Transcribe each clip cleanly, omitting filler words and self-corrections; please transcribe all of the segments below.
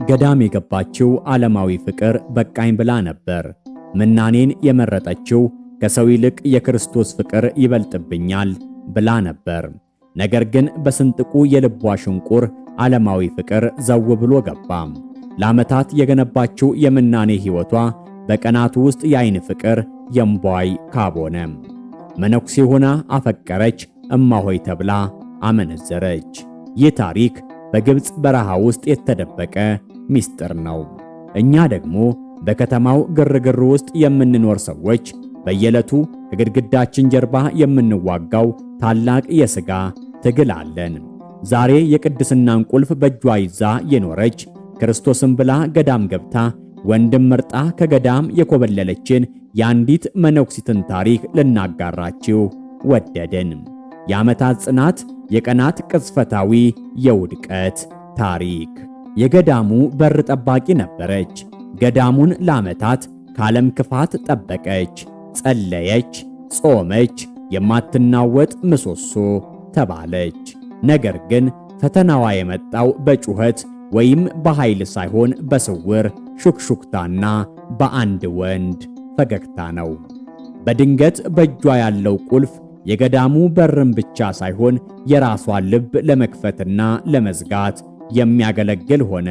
ገዳም የገባችው ዓለማዊ ፍቅር በቃኝ ብላ ነበር። ምናኔን የመረጠችው ከሰው ይልቅ የክርስቶስ ፍቅር ይበልጥብኛል ብላ ነበር። ነገር ግን በስንጥቁ የልቧ ሽንቁር ዓለማዊ ፍቅር ዘው ብሎ ገባ። ለዓመታት የገነባችው የምናኔ ሕይወቷ በቀናቱ ውስጥ የዓይን ፍቅር የእምቧይ ካብ ሆነ። መነኩሴ ሆና አፈቀረች፣ እማሆይ ተብላ አመነዘረች። ይህ ታሪክ በግብፅ በረሃ ውስጥ የተደበቀ ምስጢር ነው። እኛ ደግሞ በከተማው ግርግር ውስጥ የምንኖር ሰዎች በየዕለቱ ከግድግዳችን ጀርባ የምንዋጋው ታላቅ የሥጋ ትግል አለን። ዛሬ የቅድስናን ቁልፍ በእጇ ይዛ የኖረች ክርስቶስን ብላ ገዳም ገብታ ወንድም መርጣ ከገዳም የኮበለለችን የአንዲት መነኩሲትን ታሪክ ልናጋራችሁ ወደድን። የዓመታት ጽናት፣ የቀናት ቅጽበታዊ የውድቀት ታሪክ። የገዳሙ በር ጠባቂ ነበረች። ገዳሙን ለዓመታት ከዓለም ክፋት ጠበቀች፣ ጸለየች፣ ጾመች፣ የማትናወጥ ምሰሶ ተባለች። ነገር ግን ፈተናዋ የመጣው በጩኸት ወይም በኃይል ሳይሆን በስውር ሹክሹክታና በአንድ ወንድ ፈገግታ ነው። በድንገት በእጇ ያለው ቁልፍ የገዳሙ በርን ብቻ ሳይሆን የራሷን ልብ ለመክፈትና ለመዝጋት የሚያገለግል ሆነ።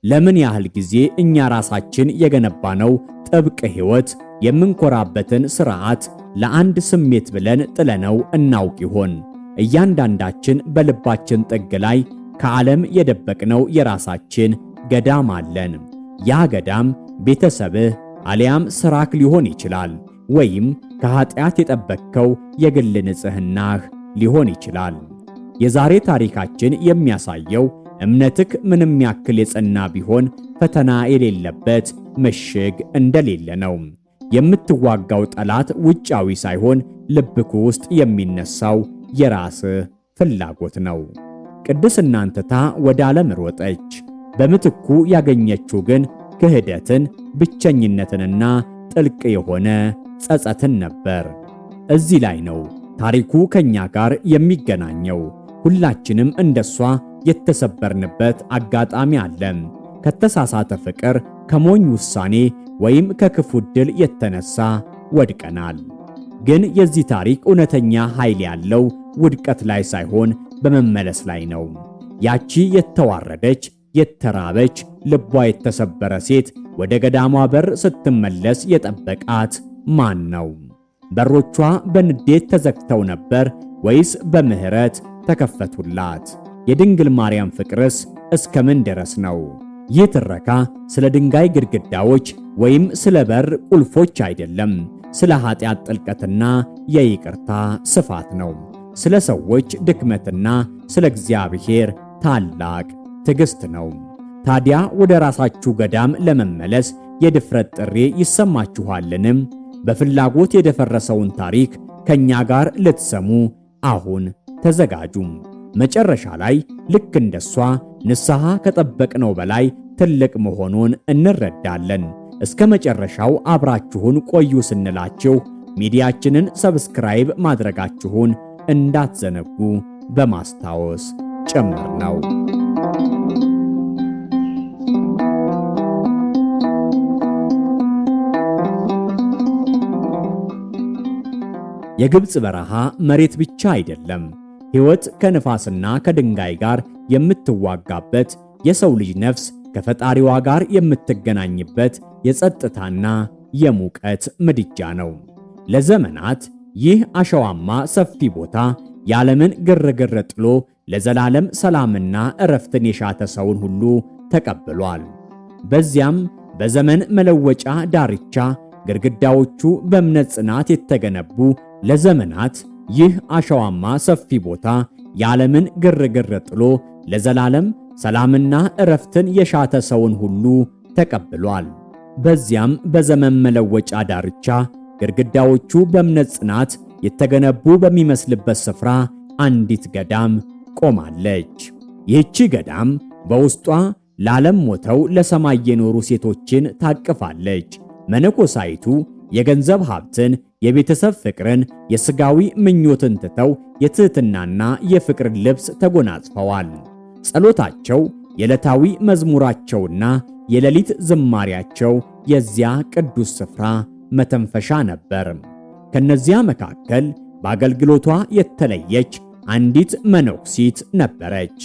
ለምን ያህል ጊዜ እኛ ራሳችን የገነባነው ጥብቅ ሕይወት፣ የምንኮራበትን ሥርዓት ለአንድ ስሜት ብለን ጥለነው እናውቅ ይሆን? እያንዳንዳችን በልባችን ጥግ ላይ ከዓለም የደበቅነው የራሳችን ገዳም አለን። ያ ገዳም ቤተሰብህ አሊያም ሥራክ ሊሆን ይችላል፣ ወይም ከኃጢአት የጠበቅከው የግል ንጽሕናህ ሊሆን ይችላል። የዛሬ ታሪካችን የሚያሳየው እምነትክ ምንም ያክል የጸና ቢሆን ፈተና የሌለበት ምሽግ እንደሌለ ነው። የምትዋጋው ጠላት ውጫዊ ሳይሆን ልብክ ውስጥ የሚነሳው የራስህ ፍላጎት ነው። ቅድስናን ትታ ወደ ዓለም ሮጠች። በምትኩ ያገኘችው ግን ክህደትን፣ ብቸኝነትንና ጥልቅ የሆነ ጸጸትን ነበር። እዚህ ላይ ነው ታሪኩ ከኛ ጋር የሚገናኘው። ሁላችንም እንደሷ የተሰበርንበት አጋጣሚ አለን። ከተሳሳተ ፍቅር፣ ከሞኝ ውሳኔ ወይም ከክፉ ዕድል የተነሳ ወድቀናል። ግን የዚህ ታሪክ እውነተኛ ኃይል ያለው ውድቀት ላይ ሳይሆን በመመለስ ላይ ነው። ያቺ የተዋረደች፣ የተራበች፣ ልቧ የተሰበረ ሴት ወደ ገዳሟ በር ስትመለስ የጠበቃት ማን ነው? በሮቿ በንዴት ተዘግተው ነበር ወይስ በምሕረት ተከፈቱላት? የድንግል ማርያም ፍቅርስ እስከምን ድረስ ነው? ይህ ትረካ ስለ ድንጋይ ግድግዳዎች ወይም ስለ በር ቁልፎች አይደለም። ስለ ኃጢአት ጥልቀትና የይቅርታ ስፋት ነው። ስለ ሰዎች ድክመትና ስለ እግዚአብሔር ታላቅ ትዕግስት ነው። ታዲያ ወደ ራሳችሁ ገዳም ለመመለስ የድፍረት ጥሪ ይሰማችኋልን? በፍላጎት የደፈረሰውን ታሪክ ከኛ ጋር ልትሰሙ አሁን ተዘጋጁ። መጨረሻ ላይ ልክ እንደሷ ንስሐ ከጠበቅነው በላይ ትልቅ መሆኑን እንረዳለን። እስከ መጨረሻው አብራችሁን ቆዩ ስንላችሁ ሚዲያችንን ሰብስክራይብ ማድረጋችሁን እንዳትዘነጉ በማስታወስ ጭምር ነው። የግብፅ በረሃ መሬት ብቻ አይደለም። ሕይወት ከንፋስና ከድንጋይ ጋር የምትዋጋበት፣ የሰው ልጅ ነፍስ ከፈጣሪዋ ጋር የምትገናኝበት የጸጥታና የሙቀት ምድጃ ነው። ለዘመናት ይህ አሸዋማ ሰፊ ቦታ የዓለምን ግርግር ጥሎ ለዘላለም ሰላምና እረፍትን የሻተ ሰውን ሁሉ ተቀብሏል። በዚያም በዘመን መለወጫ ዳርቻ ግድግዳዎቹ በእምነት ጽናት የተገነቡ ለዘመናት ይህ አሸዋማ ሰፊ ቦታ የዓለምን ግርግር ጥሎ ለዘላለም ሰላምና እረፍትን የሻተ ሰውን ሁሉ ተቀብሏል። በዚያም በዘመን መለወጫ ዳርቻ ግድግዳዎቹ በእምነት ጽናት የተገነቡ በሚመስልበት ስፍራ አንዲት ገዳም ቆማለች። ይህቺ ገዳም በውስጧ ለዓለም ሞተው ለሰማይ የኖሩ ሴቶችን ታቅፋለች። መነኮሳይቱ የገንዘብ ሀብትን፣ የቤተሰብ ፍቅርን፣ የሥጋዊ ምኞትን ትተው የትሕትናና የፍቅርን ልብስ ተጎናጽፈዋል። ጸሎታቸው የዕለታዊ መዝሙራቸውና የሌሊት ዝማሪያቸው የዚያ ቅዱስ ስፍራ መተንፈሻ ነበር። ከነዚያ መካከል በአገልግሎቷ የተለየች አንዲት መነኩሲት ነበረች።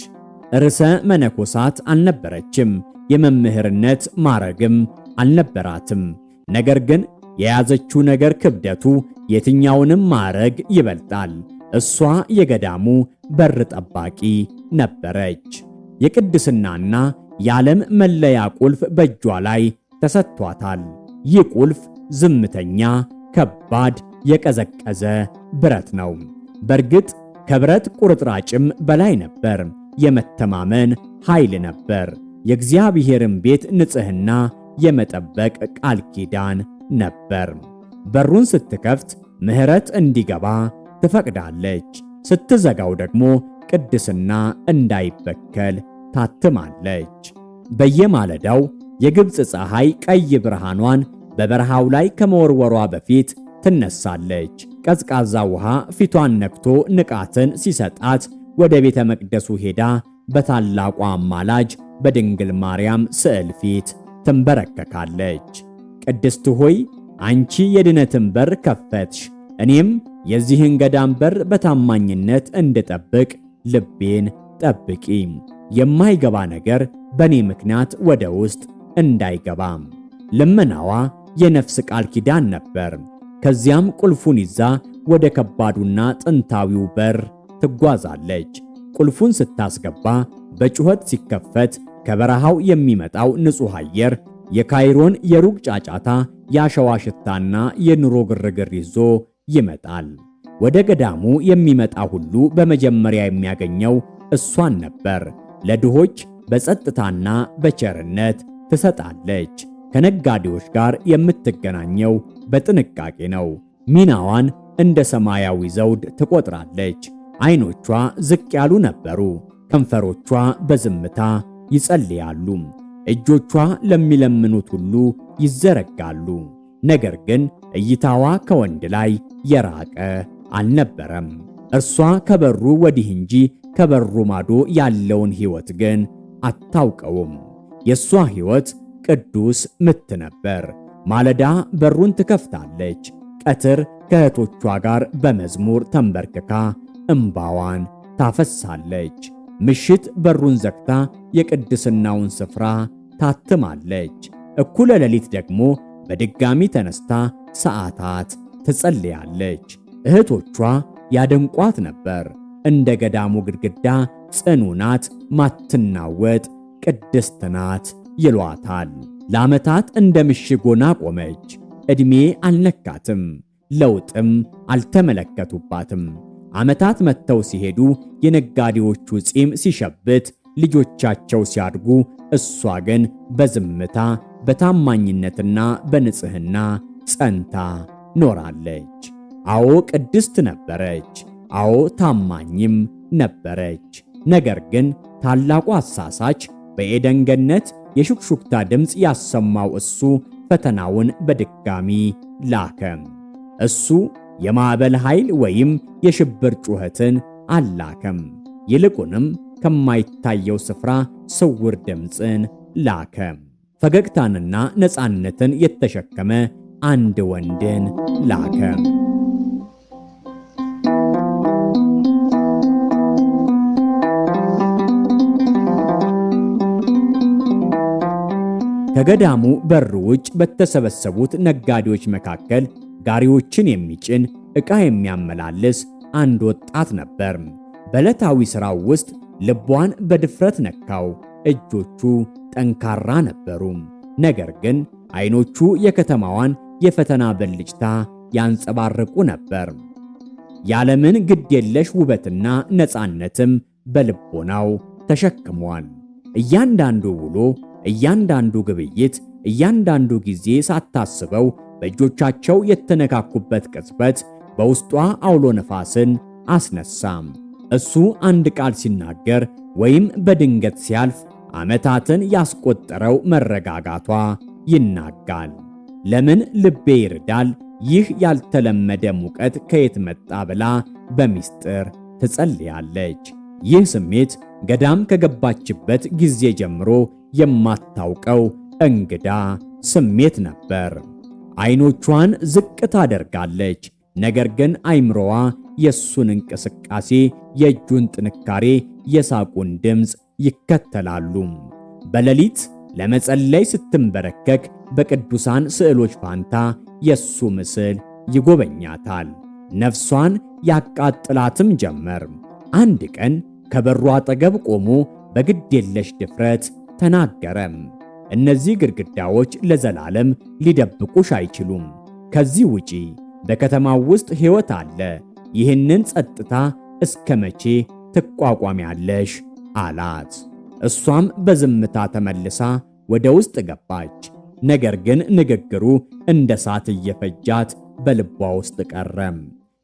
ርዕሰ መነኮሳት አልነበረችም፣ የመምህርነት ማዕረግም አልነበራትም። ነገር ግን የያዘችው ነገር ክብደቱ የትኛውንም ማዕረግ ይበልጣል። እሷ የገዳሙ በር ጠባቂ ነበረች። የቅድስናና የዓለም መለያ ቁልፍ በእጇ ላይ ተሰጥቷታል። ይህ ቁልፍ ዝምተኛ፣ ከባድ፣ የቀዘቀዘ ብረት ነው። በእርግጥ ከብረት ቁርጥራጭም በላይ ነበር። የመተማመን ኃይል ነበር። የእግዚአብሔርን ቤት ንጽሕና የመጠበቅ ቃል ኪዳን ነበር። በሩን ስትከፍት ምሕረት እንዲገባ ትፈቅዳለች። ስትዘጋው ደግሞ ቅድስና እንዳይበከል ታትማለች። በየማለዳው የግብፅ ፀሐይ ቀይ ብርሃኗን በበረሃው ላይ ከመወርወሯ በፊት ትነሳለች። ቀዝቃዛ ውሃ ፊቷን ነክቶ ንቃትን ሲሰጣት ወደ ቤተ መቅደሱ ሄዳ በታላቋ አማላጅ በድንግል ማርያም ስዕል ፊት ትንበረከካለች። ቅድስት ሆይ አንቺ የድነትን በር ከፈትሽ፣ እኔም የዚህን ገዳም በር በታማኝነት እንድጠብቅ ልቤን ጠብቂ። የማይገባ ነገር በእኔ ምክንያት ወደ ውስጥ እንዳይገባም። ልመናዋ የነፍስ ቃል ኪዳን ነበር። ከዚያም ቁልፉን ይዛ ወደ ከባዱና ጥንታዊው በር ትጓዛለች። ቁልፉን ስታስገባ በጩኸት ሲከፈት ከበረሃው የሚመጣው ንጹሕ አየር የካይሮን የሩቅ ጫጫታ፣ የአሸዋ ሽታና የኑሮ ግርግር ይዞ ይመጣል። ወደ ገዳሙ የሚመጣ ሁሉ በመጀመሪያ የሚያገኘው እሷን ነበር። ለድሆች በጸጥታና በቸርነት ትሰጣለች። ከነጋዴዎች ጋር የምትገናኘው በጥንቃቄ ነው። ሚናዋን እንደ ሰማያዊ ዘውድ ትቆጥራለች። ዓይኖቿ ዝቅ ያሉ ነበሩ። ከንፈሮቿ በዝምታ ይጸልያሉ። እጆቿ ለሚለምኑት ሁሉ ይዘረጋሉ። ነገር ግን እይታዋ ከወንድ ላይ የራቀ አልነበረም። እርሷ ከበሩ ወዲህ እንጂ ከበሩ ማዶ ያለውን ሕይወት ግን አታውቀውም። የእሷ ሕይወት ቅዱስ ምት ነበር። ማለዳ በሩን ትከፍታለች። ቀትር ከእህቶቿ ጋር በመዝሙር ተንበርክካ እምባዋን ታፈሳለች። ምሽት በሩን ዘግታ የቅድስናውን ስፍራ ታትማለች። እኩለ ሌሊት ደግሞ በድጋሚ ተነስታ ሰዓታት ትጸልያለች። እህቶቿ ያደንቋት ነበር። እንደ ገዳሙ ግድግዳ ጽኑ ናት፣ ማትናወጥ ቅድስት ናት ይሏታል። ለዓመታት እንደ ምሽግ ሆና ቆመች። ዕድሜ አልነካትም፣ ለውጥም አልተመለከቱባትም። ዓመታት መጥተው ሲሄዱ የነጋዴዎቹ ፂም ሲሸብት፣ ልጆቻቸው ሲያድጉ፣ እሷ ግን በዝምታ በታማኝነትና በንጽሕና ጸንታ ኖራለች። አዎ ቅድስት ነበረች። አዎ ታማኝም ነበረች። ነገር ግን ታላቁ አሳሳች በኤደን ገነት የሹክሹክታ ድምፅ ያሰማው እሱ ፈተናውን በድጋሚ ላከ። እሱ የማዕበል ኃይል ወይም የሽብር ጩኸትን አላከም። ይልቁንም ከማይታየው ስፍራ ስውር ድምፅን ላከ። ፈገግታንና ነፃነትን የተሸከመ አንድ ወንድን ላከ። ከገዳሙ በር ውጭ በተሰበሰቡት ነጋዴዎች መካከል ጋሪዎችን የሚጭን ዕቃ የሚያመላልስ አንድ ወጣት ነበር። በዕለታዊ ሥራው ውስጥ ልቧን በድፍረት ነካው። እጆቹ ጠንካራ ነበሩ። ነገር ግን ዓይኖቹ የከተማዋን የፈተና ብልጭታ ያንጸባርቁ ነበር። የዓለምን ግድየለሽ ውበትና ነፃነትም በልቦናው ተሸክሟል። እያንዳንዱ ውሎ፣ እያንዳንዱ ግብይት፣ እያንዳንዱ ጊዜ ሳታስበው በእጆቻቸው የተነካኩበት ቅጽበት በውስጧ አውሎ ነፋስን አስነሳም። እሱ አንድ ቃል ሲናገር ወይም በድንገት ሲያልፍ ዓመታትን ያስቆጠረው መረጋጋቷ ይናጋል። ለምን ልቤ ይርዳል? ይህ ያልተለመደ ሙቀት ከየት መጣ ብላ በሚስጥር ትጸልያለች። ይህ ስሜት ገዳም ከገባችበት ጊዜ ጀምሮ የማታውቀው እንግዳ ስሜት ነበር። አይኖቿን ዝቅ ታደርጋለች፣ ነገር ግን አይምሮዋ የሱን እንቅስቃሴ፣ የእጁን ጥንካሬ፣ የሳቁን ድምፅ ይከተላሉ። በሌሊት ለመጸለይ ስትንበረከክ በቅዱሳን ስዕሎች ፋንታ የሱ ምስል ይጎበኛታል። ነፍሷን ያቃጥላትም ጀመር። አንድ ቀን ከበሩ አጠገብ ቆሞ በግዴለሽ ድፍረት ተናገረ። እነዚህ ግድግዳዎች ለዘላለም ሊደብቁሽ አይችሉም። ከዚህ ውጪ በከተማው ውስጥ ሕይወት አለ። ይህንን ጸጥታ እስከ መቼ ትቋቋሚያለሽ? አላት። እሷም በዝምታ ተመልሳ ወደ ውስጥ ገባች። ነገር ግን ንግግሩ እንደ እሳት እየፈጃት በልቧ ውስጥ ቀረ።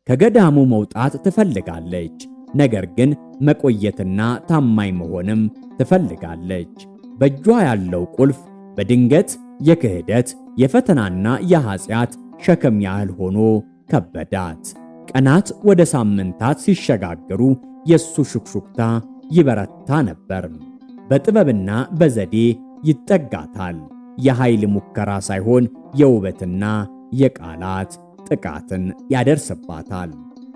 ከገዳሙ መውጣት ትፈልጋለች፣ ነገር ግን መቆየትና ታማኝ መሆንም ትፈልጋለች። በእጇ ያለው ቁልፍ በድንገት የክህደት የፈተናና የኃጢአት ሸክም ያህል ሆኖ ከበዳት። ቀናት ወደ ሳምንታት ሲሸጋገሩ የሱ ሹክሹክታ ይበረታ ነበር። በጥበብና በዘዴ ይጠጋታል። የኃይል ሙከራ ሳይሆን የውበትና የቃላት ጥቃትን ያደርስባታል።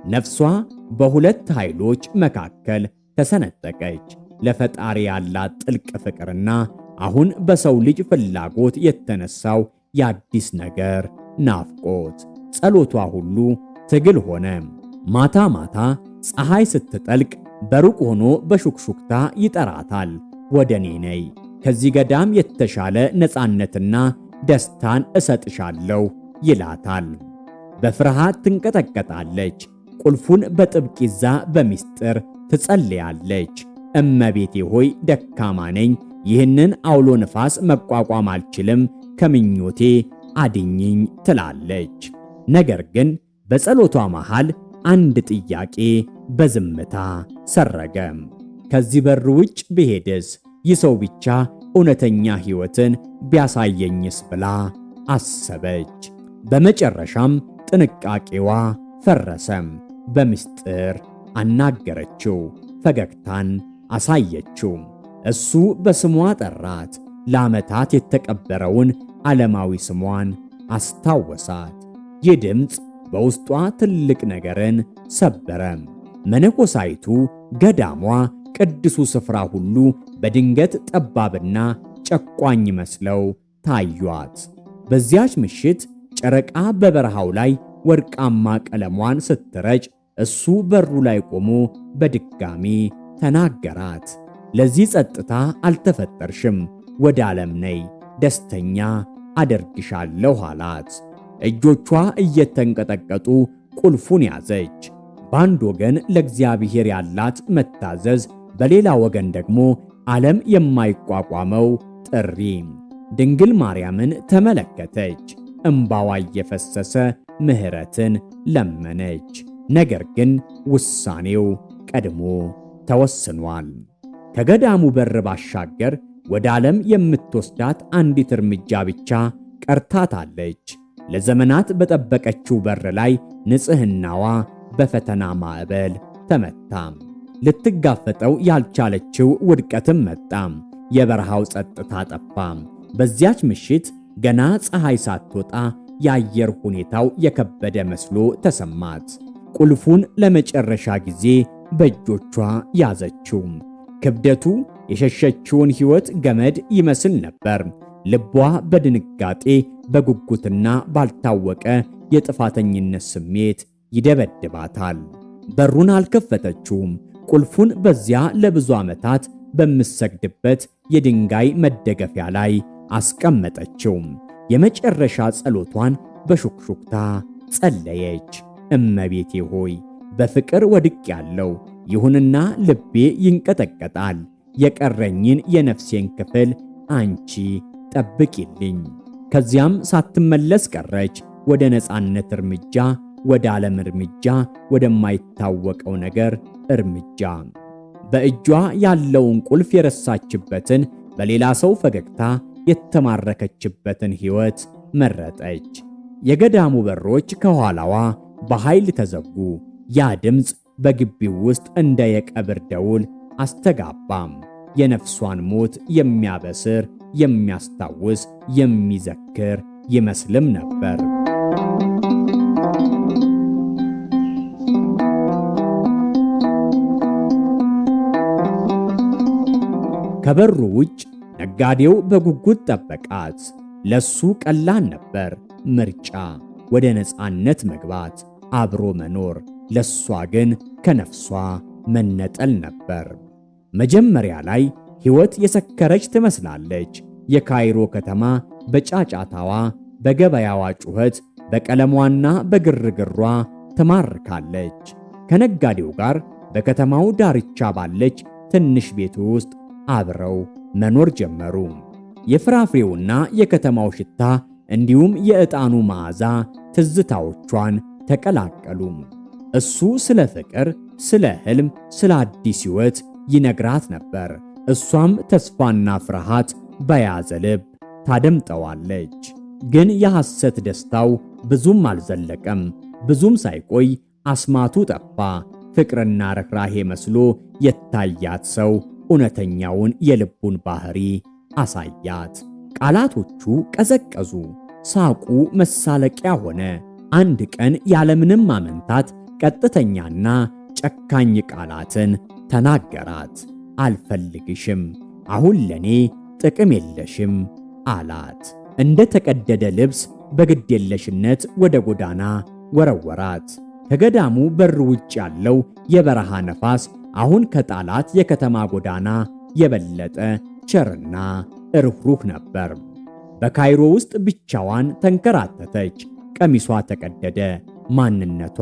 ነፍሷ በሁለት ኃይሎች መካከል ተሰነጠቀች። ለፈጣሪ ያላት ጥልቅ ፍቅርና አሁን በሰው ልጅ ፍላጎት የተነሳው የአዲስ ነገር ናፍቆት። ጸሎቷ ሁሉ ትግል ሆነ። ማታ ማታ ፀሐይ ስትጠልቅ በሩቅ ሆኖ በሹክሹክታ ይጠራታል። ወደ እኔ ነይ፣ ከዚህ ገዳም የተሻለ ነፃነትና ደስታን እሰጥሻለሁ ይላታል። በፍርሃት ትንቀጠቀጣለች። ቁልፉን በጥብቅ ይዛ በሚስጥር ትጸልያለች። እመቤቴ ሆይ ደካማ ነኝ፣ ይህንን አውሎ ነፋስ መቋቋም አልችልም፣ ከምኞቴ አድኝኝ ትላለች። ነገር ግን በጸሎቷ መሃል አንድ ጥያቄ በዝምታ ሰረገ። ከዚህ በር ውጭ ብሄድስ? ይህ ሰው ብቻ እውነተኛ ሕይወትን ቢያሳየኝስ ብላ አሰበች። በመጨረሻም ጥንቃቄዋ ፈረሰ። በምስጢር አናገረችው፣ ፈገግታን አሳየችው። እሱ በስሟ ጠራት። ለዓመታት የተቀበረውን ዓለማዊ ስሟን አስታወሳት። ይህ ድምፅ በውስጧ ትልቅ ነገርን ሰበረ። መነኮሳይቱ፣ ገዳሟ፣ ቅዱሱ ስፍራ ሁሉ በድንገት ጠባብና ጨቋኝ መስለው ታዩአት። በዚያች ምሽት ጨረቃ በበረሃው ላይ ወርቃማ ቀለሟን ስትረጭ እሱ በሩ ላይ ቆሞ በድጋሚ ተናገራት። ለዚህ ጸጥታ አልተፈጠርሽም፣ ወደ ዓለም ነይ፣ ደስተኛ አደርግሻለሁ አላት። እጆቿ እየተንቀጠቀጡ ቁልፉን ያዘች። በአንድ ወገን ለእግዚአብሔር ያላት መታዘዝ፣ በሌላ ወገን ደግሞ ዓለም የማይቋቋመው ጥሪ። ድንግል ማርያምን ተመለከተች። እምባዋ እየፈሰሰ ምሕረትን ለመነች። ነገር ግን ውሳኔው ቀድሞ ተወስኗል። ከገዳሙ በር ባሻገር ወደ ዓለም የምትወስዳት አንዲት እርምጃ ብቻ ቀርታታለች። ለዘመናት በጠበቀችው በር ላይ ንጽሕናዋ በፈተና ማዕበል ተመታ። ልትጋፈጠው ያልቻለችው ውድቀትም መጣ። የበረሃው ጸጥታ ጠፋ። በዚያች ምሽት ገና ፀሐይ ሳትወጣ የአየር ሁኔታው የከበደ መስሎ ተሰማት። ቁልፉን ለመጨረሻ ጊዜ በእጆቿ ያዘችው። ክብደቱ የሸሸችውን ሕይወት ገመድ ይመስል ነበር። ልቧ በድንጋጤ በጉጉትና ባልታወቀ የጥፋተኝነት ስሜት ይደበድባታል። በሩን አልከፈተችውም። ቁልፉን በዚያ ለብዙ ዓመታት በምትሰግድበት የድንጋይ መደገፊያ ላይ አስቀመጠችው። የመጨረሻ ጸሎቷን በሹክሹክታ ጸለየች። እመቤቴ ሆይ በፍቅር ወድቄያለሁ፣ ይሁንና ልቤ ይንቀጠቀጣል። የቀረኝን የነፍሴን ክፍል አንቺ ጠብቂልኝ። ከዚያም ሳትመለስ ቀረች። ወደ ነፃነት እርምጃ፣ ወደ ዓለም እርምጃ፣ ወደማይታወቀው ነገር እርምጃ። በእጇ ያለውን ቁልፍ የረሳችበትን፣ በሌላ ሰው ፈገግታ የተማረከችበትን ሕይወት መረጠች። የገዳሙ በሮች ከኋላዋ በኃይል ተዘጉ። ያ ድምፅ በግቢው ውስጥ እንደ የቀብር ደውል አስተጋባም። የነፍሷን ሞት የሚያበስር፣ የሚያስታውስ፣ የሚዘክር ይመስልም ነበር። ከበሩ ውጭ ነጋዴው በጉጉት ጠበቃት። ለሱ ቀላል ነበር ምርጫ፣ ወደ ነፃነት መግባት፣ አብሮ መኖር። ለሷ ግን ከነፍሷ መነጠል ነበር። መጀመሪያ ላይ ሕይወት የሰከረች ትመስላለች። የካይሮ ከተማ በጫጫታዋ፣ በገበያዋ ጩኸት፣ በቀለሟና በግርግሯ ትማርካለች። ከነጋዴው ጋር በከተማው ዳርቻ ባለች ትንሽ ቤት ውስጥ አብረው መኖር ጀመሩ። የፍራፍሬውና የከተማው ሽታ እንዲሁም የዕጣኑ መዓዛ ትዝታዎቿን ተቀላቀሉ። እሱ ስለ ፍቅር፣ ስለ ሕልም፣ ስለ አዲስ ሕይወት ይነግራት ነበር። እሷም ተስፋና ፍርሃት በያዘ ልብ ታደምጠዋለች። ግን የሐሰት ደስታው ብዙም አልዘለቀም። ብዙም ሳይቆይ አስማቱ ጠፋ። ፍቅርና ርኅራሄ መስሎ የታያት ሰው እውነተኛውን የልቡን ባህሪ አሳያት። ቃላቶቹ ቀዘቀዙ፣ ሳቁ መሳለቂያ ሆነ። አንድ ቀን ያለምንም ማመንታት ቀጥተኛና ጨካኝ ቃላትን ተናገራት። አልፈልግሽም፣ አሁን ለኔ ጥቅም የለሽም አላት። እንደ ተቀደደ ልብስ በግዴለሽነት ወደ ጎዳና ወረወራት። ከገዳሙ በር ውጭ ያለው የበረሃ ነፋስ አሁን ከጣላት የከተማ ጎዳና የበለጠ ቸርና ርኅሩህ ነበር። በካይሮ ውስጥ ብቻዋን ተንከራተተች። ቀሚሷ ተቀደደ፣ ማንነቷ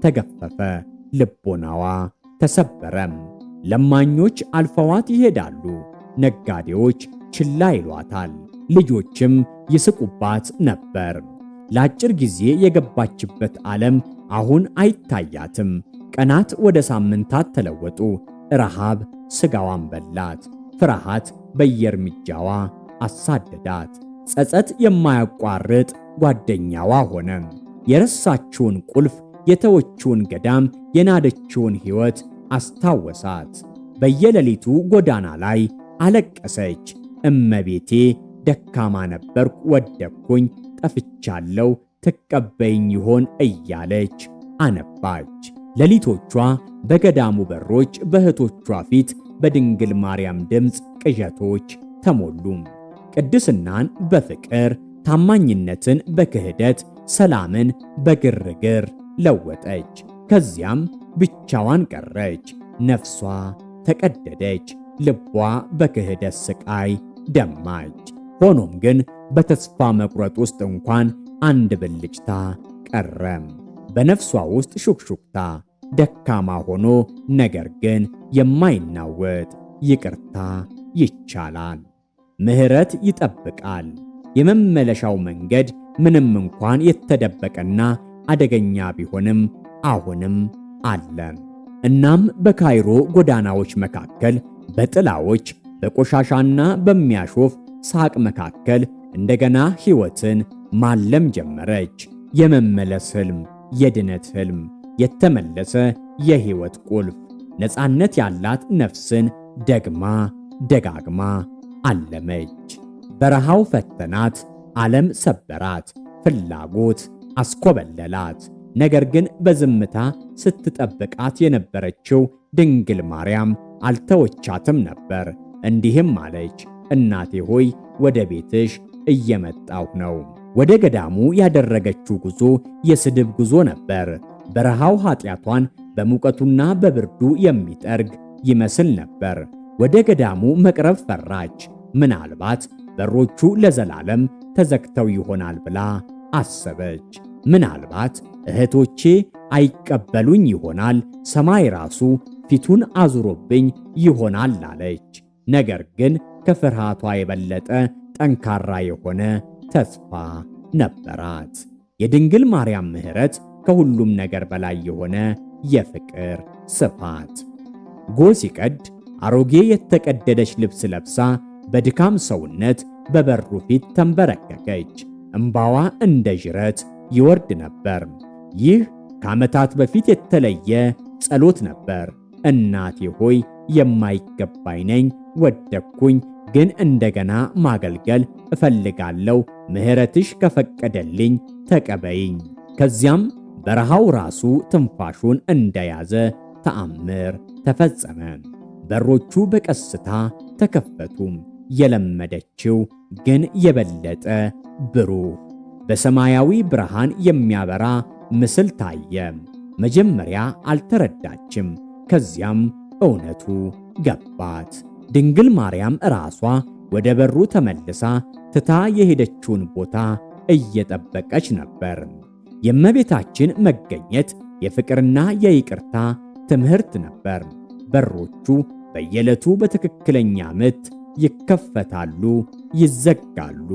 ተገፈፈ፣ ልቦናዋ ተሰበረም። ለማኞች አልፈዋት ይሄዳሉ፣ ነጋዴዎች ችላ ይሏታል፣ ልጆችም ይስቁባት ነበር። ለአጭር ጊዜ የገባችበት ዓለም አሁን አይታያትም። ቀናት ወደ ሳምንታት ተለወጡ። ረሃብ ስጋዋን በላት። ፍርሃት በየእርምጃዋ አሳደዳት። ጸጸት የማያቋርጥ ጓደኛዋ ሆነ። የረሳችውን ቁልፍ፣ የተወችውን ገዳም፣ የናደችውን ሕይወት አስታወሳት። በየሌሊቱ ጎዳና ላይ አለቀሰች። እመቤቴ ደካማ ነበርኩ፣ ወደቅኩኝ፣ ጠፍቻለሁ፣ ትቀበይኝ ይሆን እያለች አነባች። ሌሊቶቿ በገዳሙ በሮች፣ በእህቶቿ ፊት፣ በድንግል ማርያም ድምፅ ቅዠቶች ተሞሉ። ቅድስናን በፍቅር፣ ታማኝነትን በክህደት፣ ሰላምን በግርግር ለወጠች። ከዚያም ብቻዋን ቀረች። ነፍሷ ተቀደደች፣ ልቧ በክህደት ስቃይ ደማች። ሆኖም ግን በተስፋ መቁረጥ ውስጥ እንኳን አንድ ብልጭታ ቀረም። በነፍሷ ውስጥ ሹክሹክታ፣ ደካማ ሆኖ ነገር ግን የማይናወጥ ይቅርታ ይቻላል። ምሕረት ይጠብቃል። የመመለሻው መንገድ ምንም እንኳን የተደበቀና አደገኛ ቢሆንም አሁንም አለ። እናም በካይሮ ጎዳናዎች መካከል፣ በጥላዎች፣ በቆሻሻና በሚያሾፍ ሳቅ መካከል እንደገና ሕይወትን ማለም ጀመረች። የመመለስ ሕልም፣ የድነት ሕልም፣ የተመለሰ የሕይወት ቁልፍ፣ ነፃነት ያላት ነፍስን ደግማ ደጋግማ አለመች። በረሃው ፈተናት፣ ዓለም ሰበራት፣ ፍላጎት አስኮበለላት። ነገር ግን በዝምታ ስትጠብቃት የነበረችው ድንግል ማርያም አልተወቻትም ነበር። እንዲህም አለች፣ እናቴ ሆይ ወደ ቤትሽ እየመጣሁ ነው። ወደ ገዳሙ ያደረገችው ጉዞ የስድብ ጉዞ ነበር። በረሃው ኃጢአቷን በሙቀቱና በብርዱ የሚጠርግ ይመስል ነበር። ወደ ገዳሙ መቅረብ ፈራች። ምናልባት በሮቹ ለዘላለም ተዘግተው ይሆናል ብላ አሰበች። ምናልባት እህቶቼ አይቀበሉኝ ይሆናል፣ ሰማይ ራሱ ፊቱን አዙሮብኝ ይሆናል አለች። ነገር ግን ከፍርሃቷ የበለጠ ጠንካራ የሆነ ተስፋ ነበራት። የድንግል ማርያም ምሕረት ከሁሉም ነገር በላይ የሆነ የፍቅር ስፋት። ጎህ ሲቀድ አሮጌ የተቀደደች ልብስ ለብሳ በድካም ሰውነት በበሩ ፊት ተንበረከከች። እምባዋ እንደ ጅረት ይወርድ ነበር። ይህ ከዓመታት በፊት የተለየ ጸሎት ነበር። እናቴ ሆይ የማይገባኝ ነኝ፣ ወደቅኩኝ፣ ግን እንደገና ማገልገል እፈልጋለሁ። ምሕረትሽ ከፈቀደልኝ ተቀበይኝ። ከዚያም በረሃው ራሱ ትንፋሹን እንደያዘ ተአምር ተፈጸመ። በሮቹ በቀስታ ተከፈቱ። የለመደችው ግን የበለጠ ብሩህ በሰማያዊ ብርሃን የሚያበራ ምስል ታየ። መጀመሪያ አልተረዳችም። ከዚያም እውነቱ ገባት። ድንግል ማርያም ራሷ ወደ በሩ ተመልሳ ትታ የሄደችውን ቦታ እየጠበቀች ነበር። የእመቤታችን መገኘት የፍቅርና የይቅርታ ትምህርት ነበር። በሮቹ በየዕለቱ በትክክለኛ ምት ይከፈታሉ፣ ይዘጋሉ።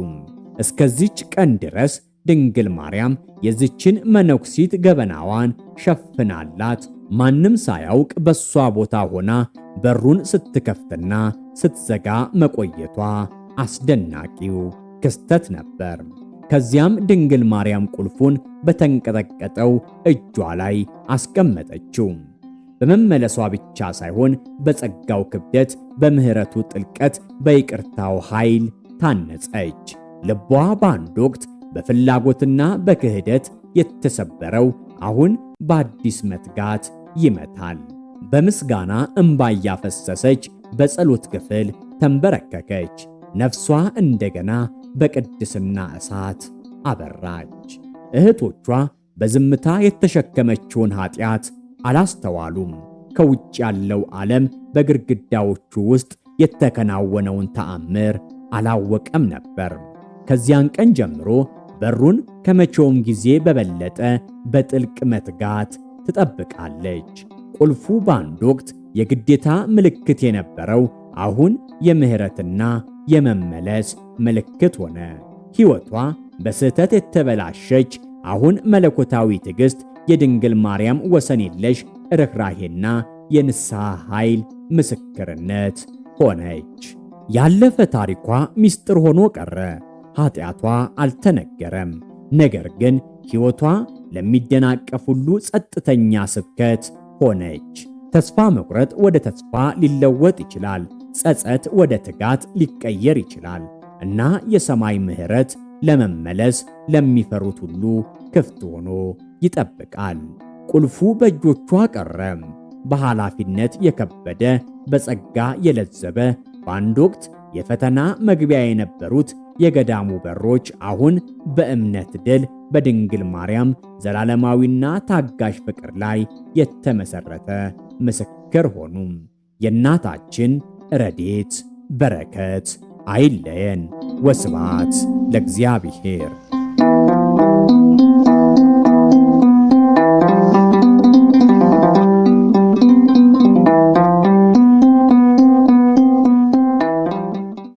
እስከዚች ቀን ድረስ ድንግል ማርያም የዚችን መነኩሲት ገበናዋን ሸፍናላት ማንም ሳያውቅ በሷ ቦታ ሆና በሩን ስትከፍትና ስትዘጋ መቆየቷ አስደናቂው ክስተት ነበር። ከዚያም ድንግል ማርያም ቁልፉን በተንቀጠቀጠው እጇ ላይ አስቀመጠችው። በመመለሷ ብቻ ሳይሆን በጸጋው ክብደት፣ በምሕረቱ ጥልቀት፣ በይቅርታው ኃይል ታነጸች። ልቧ በአንድ ወቅት በፍላጎትና በክህደት የተሰበረው አሁን በአዲስ መትጋት ይመታል። በምስጋና እንባ እያፈሰሰች በጸሎት ክፍል ተንበረከከች። ነፍሷ እንደገና በቅድስና እሳት አበራች። እህቶቿ በዝምታ የተሸከመችውን ኃጢአት አላስተዋሉም። ከውጭ ያለው ዓለም በግድግዳዎቹ ውስጥ የተከናወነውን ተአምር አላወቀም ነበር። ከዚያን ቀን ጀምሮ በሩን ከመቼውም ጊዜ በበለጠ በጥልቅ መትጋት ትጠብቃለች። ቁልፉ በአንድ ወቅት የግዴታ ምልክት የነበረው አሁን የምሕረትና የመመለስ ምልክት ሆነ። ሕይወቷ በስህተት የተበላሸች አሁን መለኮታዊ ትዕግሥት፣ የድንግል ማርያም ወሰን የለሽ ርኅራኄና የንስሐ ኃይል ምስክርነት ሆነች። ያለፈ ታሪኳ ምስጢር ሆኖ ቀረ። ኃጢአቷ አልተነገረም። ነገር ግን ሕይወቷ ለሚደናቀፍ ሁሉ ጸጥተኛ ስብከት ሆነች። ተስፋ መቁረጥ ወደ ተስፋ ሊለወጥ ይችላል። ጸጸት ወደ ትጋት ሊቀየር ይችላል እና የሰማይ ምሕረት ለመመለስ ለሚፈሩት ሁሉ ክፍት ሆኖ ይጠብቃል። ቁልፉ በእጆቿ ቀረ። በኃላፊነት የከበደ በጸጋ የለዘበ በአንድ ወቅት የፈተና መግቢያ የነበሩት የገዳሙ በሮች አሁን በእምነት ድል በድንግል ማርያም ዘላለማዊና ታጋሽ ፍቅር ላይ የተመሰረተ ምስክር ሆኑ። የእናታችን ረድኤት በረከት አይለየን። ወስብሐት ለእግዚአብሔር።